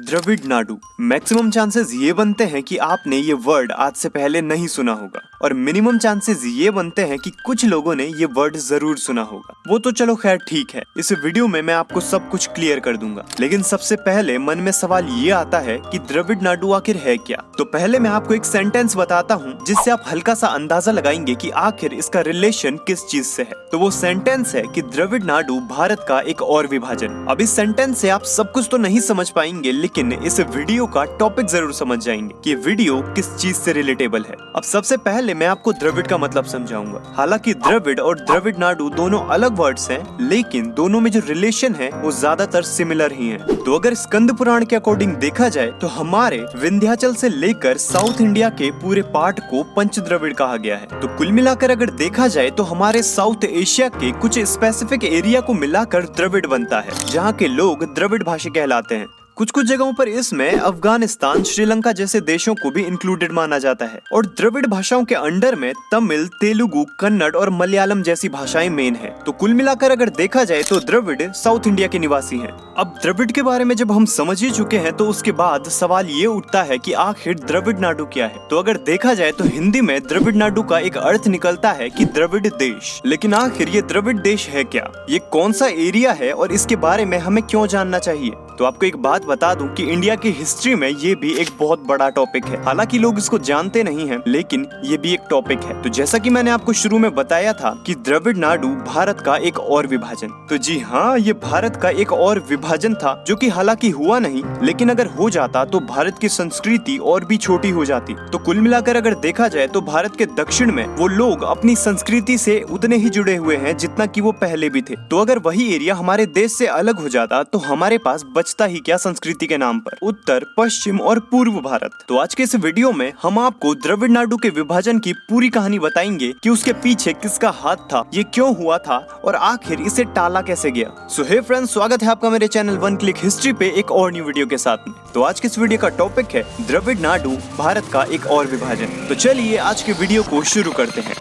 Dravid Nadu. Maximum chances ये बनते हैं कि आपने ये वर्ड आज से पहले नहीं सुना होगा और मिनिमम चांसेस ये बनते हैं कि कुछ लोगों ने ये वर्ड जरूर सुना होगा। वो तो चलो खैर ठीक है, इस वीडियो में मैं आपको सब कुछ क्लियर कर दूंगा। लेकिन सबसे पहले मन में सवाल ये आता है कि द्रविड़ नाडु आखिर है क्या। तो पहले मैं आपको एक सेंटेंस बताता हूँ जिससे आप हल्का सा अंदाजा लगाएंगे कि आखिर इसका रिलेशन किस चीज से है। तो वो सेंटेंस है कि द्रविड़ नाडु भारत का एक और विभाजन। अब इस सेंटेंस से आप सब कुछ तो नहीं समझ पाएंगे, लेकिन इस वीडियो का टॉपिक जरूर समझ जाएंगे कि वीडियो किस चीज से रिलेटेबल है। अब सबसे पहले मैं आपको द्रविड़ का मतलब समझाऊंगा। हालांकि द्रविड़ और द्रविड़ नाडु दोनों अलग वर्ड्स हैं, लेकिन दोनों में जो रिलेशन है वो ज्यादातर सिमिलर ही है। तो अगर स्कंद पुराण के अकॉर्डिंग देखा जाए तो हमारे विंध्याचल से लेकर साउथ इंडिया के पूरे पार्ट को पंच द्रविड़ कहा गया है। तो कुल मिलाकर अगर देखा जाए तो हमारे साउथ एशिया के कुछ स्पेसिफिक एरिया को मिलाकर द्रविड़ बनता है, जहाँ के लोग द्रविड़ भाषी कहलाते हैं। कुछ कुछ जगहों पर इसमें अफगानिस्तान, श्रीलंका जैसे देशों को भी इंक्लूडेड माना जाता है। और द्रविड़ भाषाओं के अंडर में तमिल, तेलुगु, कन्नड़ और मलयालम जैसी भाषाएं मेन है। तो कुल मिलाकर अगर देखा जाए तो द्रविड़ साउथ इंडिया के निवासी हैं। अब द्रविड़ के बारे में जब हम समझ ही चुके हैं तो उसके बाद सवाल ये उठता है कि आखिर द्रविड़ नाडु क्या है। तो अगर देखा जाए तो हिंदी में द्रविड़ नाडु का एक अर्थ निकलता है कि द्रविड़ देश। लेकिन आखिर ये द्रविड़ देश है क्या, ये कौन सा एरिया है और इसके बारे में हमें क्यों जानना चाहिए। तो आपको एक बात बता दूं कि इंडिया की हिस्ट्री में ये भी एक बहुत बड़ा टॉपिक है। हालांकि लोग इसको जानते नहीं हैं, लेकिन ये भी एक टॉपिक है। तो जैसा कि मैंने आपको शुरू में बताया था कि द्रविड़ नाडु भारत का एक और विभाजन। तो जी हाँ, ये भारत का एक और विभाजन था, जो कि हालांकि हुआ नहीं, लेकिन अगर हो जाता तो भारत की संस्कृति और भी छोटी हो जाती। तो कुल मिलाकर अगर देखा जाए तो भारत के दक्षिण में वो लोग अपनी संस्कृति से उतने ही जुड़े हुए हैं जितना कि वो पहले भी थे। तो अगर वही एरिया हमारे देश से अलग हो जाता तो हमारे पास बचता ही क्या संस्कृति के नाम पर उत्तर, पश्चिम और पूर्व भारत। तो आज के इस वीडियो में हम आपको द्रविड़ नाडु के विभाजन की पूरी कहानी बताएंगे कि उसके पीछे किसका हाथ था, ये क्यों हुआ था और आखिर इसे टाला कैसे गया। सो हे फ्रेंड्स, स्वागत है आपका मेरे चैनल वन क्लिक हिस्ट्री पे एक और न्यू वीडियो के साथ में। तो आज के इस वीडियो का टॉपिक है द्रविड़ नाडु भारत का एक और विभाजन। तो चलिए आज के वीडियो को शुरू करते हैं।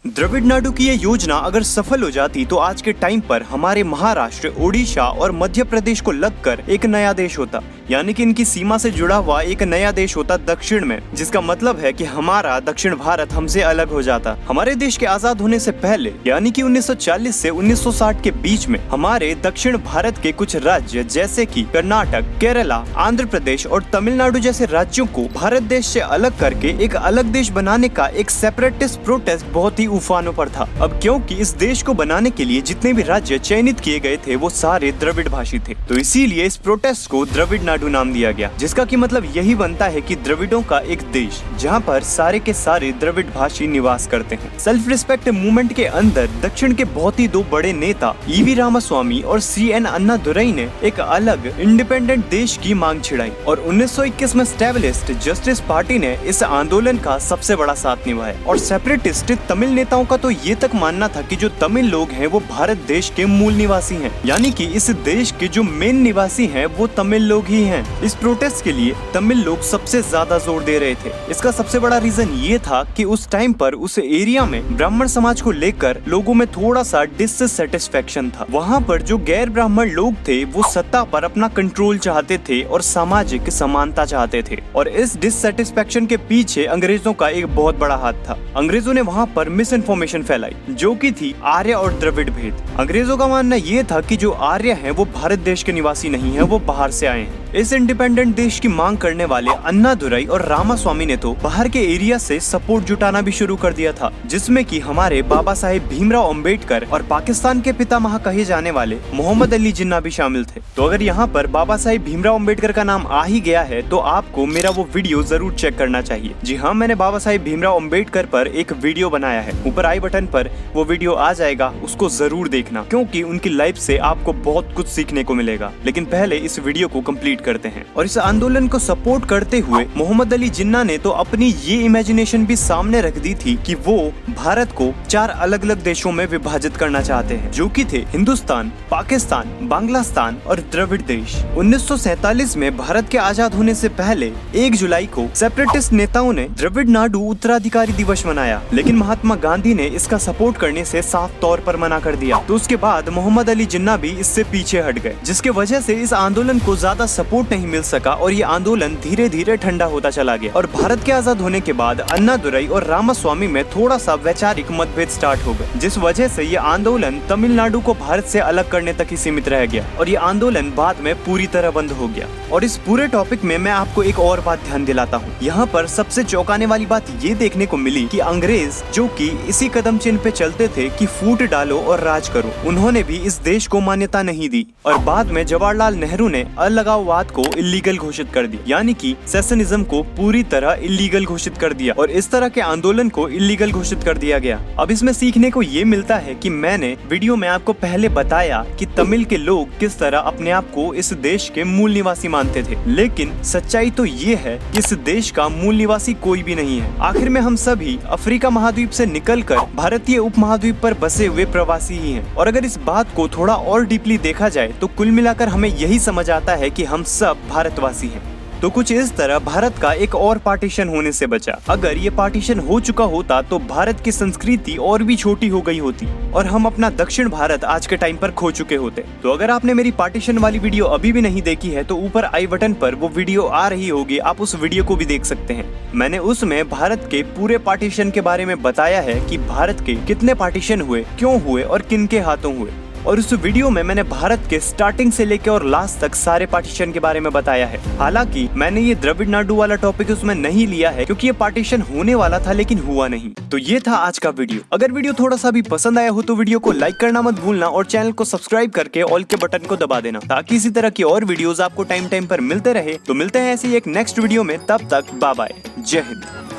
द्रविड़ नाडु की ये योजना अगर सफल हो जाती तो आज के टाइम पर हमारे महाराष्ट्र, ओडिशा और मध्य प्रदेश को लगकर एक नया देश होता, यानी कि इनकी सीमा से जुड़ा हुआ एक नया देश होता दक्षिण में, जिसका मतलब है कि हमारा दक्षिण भारत हमसे अलग हो जाता। हमारे देश के आजाद होने से पहले यानी कि 1940 से 1960 के बीच में हमारे दक्षिण भारत के कुछ राज्य जैसे कि कर्नाटक, केरला, आंध्र प्रदेश और तमिलनाडु जैसे राज्यों को भारत देश से अलग करके एक अलग देश बनाने का एक सेपरेटिस्ट प्रोटेस्ट बहुत ही उफानों पर था। अब क्योंकि इस देश को बनाने के लिए जितने भी राज्य चयनित किए गए थे वो सारे द्रविड़ भाषी थे, तो इसीलिए इस प्रोटेस्ट को द्रविड़ नाडु नाम दिया गया, जिसका कि मतलब यही बनता है कि द्रविड़ों का एक देश जहां पर सारे के सारे द्रविड़ भाषी निवास करते हैं। सेल्फ रिस्पेक्ट मूवमेंट के अंदर दक्षिण के बहुत ही दो बड़े नेता ईवी रामास्वामी और CN अन्नादुरई ने एक अलग इंडिपेंडेंट देश की मांग छिड़ाई और 1921 में स्टैब्लिश्ड जस्टिस पार्टी ने इस आंदोलन का सबसे बड़ा साथ निभाया। और सेपरेटिस्ट तमिल नेताओं का तो ये तक मानना था कि जो तमिल लोग हैं वो भारत देश के मूल निवासी हैं, यानी कि इस देश के जो मेन निवासी हैं वो तमिल लोग ही हैं। इस प्रोटेस्ट के लिए तमिल लोग सबसे ज्यादा जोर दे रहे थे। इसका सबसे बड़ा रीजन ये था कि उस टाइम पर उस एरिया में ब्राह्मण समाज को लेकर लोगों में थोड़ा सा डिससेटिस्फेक्शन था। वहाँ पर जो गैर ब्राह्मण लोग थे वो सत्ता पर अपना कंट्रोल चाहते थे और सामाजिक समानता चाहते थे। और इस डिससेटिस्फेक्शन के पीछे अंग्रेजों का एक बहुत बड़ा हाथ था। अंग्रेजों ने वहाँ पर इन्फॉर्मेशन फैलाई जो कि थी आर्य और द्रविड़ भेद। अंग्रेजों का मानना ये था कि जो आर्य हैं वो भारत देश के निवासी नहीं है, वो बाहर से आए हैं। इस इंडिपेंडेंट देश की मांग करने वाले अन्नादुरई और रामास्वामी ने तो बाहर के एरिया से सपोर्ट जुटाना भी शुरू कर दिया था, जिसमें कि हमारे बाबा साहेब भीमराव अंबेडकर और पाकिस्तान के पितामह कहे जाने वाले मोहम्मद अली जिन्ना भी शामिल थे। तो अगर यहाँ पर बाबा साहेब भीमराव अंबेडकर का नाम आ ही गया है तो आपको मेरा वो वीडियो जरूर चेक करना चाहिए। जी हाँ, मैंने बाबा साहेब भीमराव अंबेडकर पर एक वीडियो बनाया है, ऊपर आई बटन पर वो वीडियो आ जाएगा, उसको जरूर देखना क्योंकि उनकी लाइफ से आपको बहुत कुछ सीखने को मिलेगा। लेकिन पहले इस वीडियो को कंप्लीट डिसाइड करते हैं। और इस आंदोलन को सपोर्ट करते हुए मोहम्मद अली जिन्ना ने तो अपनी ये इमेजिनेशन भी सामने रख दी थी कि वो भारत को 4 अलग अलग देशों में विभाजित करना चाहते हैं, जो कि थे हिंदुस्तान, पाकिस्तान, बांग्लास्तान और द्रविड़ देश। 1947 में भारत के आजाद होने से पहले 1 जुलाई को सेपरेटिस्ट नेताओं ने द्रविड़ नाडु उत्तराधिकारी दिवस मनाया, लेकिन महात्मा गांधी ने इसका सपोर्ट करने से साफ तौर पर मना कर दिया। तो उसके बाद मोहम्मद अली जिन्ना भी इससे पीछे हट गए, जिसके वजह से इस आंदोलन को ज्यादा सपोर्ट नहीं मिल सका और ये आंदोलन धीरे धीरे ठंडा होता चला गया। और भारत के आजाद होने के बाद अन्नादुरई और रामास्वामी में थोड़ा सा वैचारिक मतभेद स्टार्ट हो गए, जिस वजह से ये आंदोलन तमिलनाडु को भारत से अलग करने तक ही सीमित रह गया और ये आंदोलन बाद में पूरी तरह बंद हो गया। और इस पूरे टॉपिक में मैं आपको एक और बात ध्यान दिलाता हूँ। यहाँ पर सबसे चौंकाने वाली बात ये देखने को मिली कि अंग्रेज, जो कि इसी कदम चिन्ह पे चलते थे कि फूट डालो और राज करो, उन्होंने भी इस देश को मान्यता नहीं दी और बाद में जवाहरलाल नेहरू ने अलगाववाद को इलीगल घोषित कर दिया, यानी कि सेशनिज्म को पूरी तरह इलीगल घोषित कर दिया और इस तरह के आंदोलन को इलीगल घोषित कर दिया गया। अब इसमें सीखने को ये मिलता है कि मैंने वीडियो में आपको पहले बताया कि तमिल के लोग किस तरह अपने आप को इस देश के मूल निवासी मानते थे, लेकिन सच्चाई तो ये है कि इस देश का मूल निवासी कोई भी नहीं है। आखिर में हम सभी अफ्रीका महाद्वीप से निकलकर भारतीय उपमहाद्वीप पर बसे हुए प्रवासी ही हैं। और अगर इस बात को थोड़ा और डीपली देखा जाए तो कुल मिलाकर हमें यही समझ आता है कि हम सब भारतवासी हैं। तो कुछ इस तरह भारत का एक और पार्टीशन होने से बचा। अगर ये पार्टीशन हो चुका होता तो भारत की संस्कृति और भी छोटी हो गई होती और हम अपना दक्षिण भारत आज के टाइम पर खो चुके होते। तो अगर आपने मेरी पार्टीशन वाली वीडियो अभी भी नहीं देखी है तो ऊपर आई बटन पर वो वीडियो आ रही होगी, आप उस वीडियो को भी देख सकते हैं। मैंने उसमें भारत के पूरे पार्टीशन के बारे में बताया है कि भारत के कितने पार्टीशन हुए, क्यों हुए और किन के हाथों हुए। और उस वीडियो में मैंने भारत के स्टार्टिंग से लेकर और लास्ट तक सारे पार्टीशन के बारे में बताया है। हालांकि मैंने ये द्रविड़ नाडु वाला टॉपिक उसमें नहीं लिया है क्योंकि ये पार्टीशन होने वाला था लेकिन हुआ नहीं। तो ये था आज का वीडियो। अगर वीडियो थोड़ा सा भी पसंद आया हो तो वीडियो को लाइक करना मत भूलना और चैनल को सब्सक्राइब करके ऑल के बटन को दबा देना, ताकि इसी तरह की और वीडियोस आपको टाइम टाइम पर मिलते रहे। तो मिलते हैं ऐसे ही एक नेक्स्ट वीडियो में, तब तक बाय बाय, जय हिंद।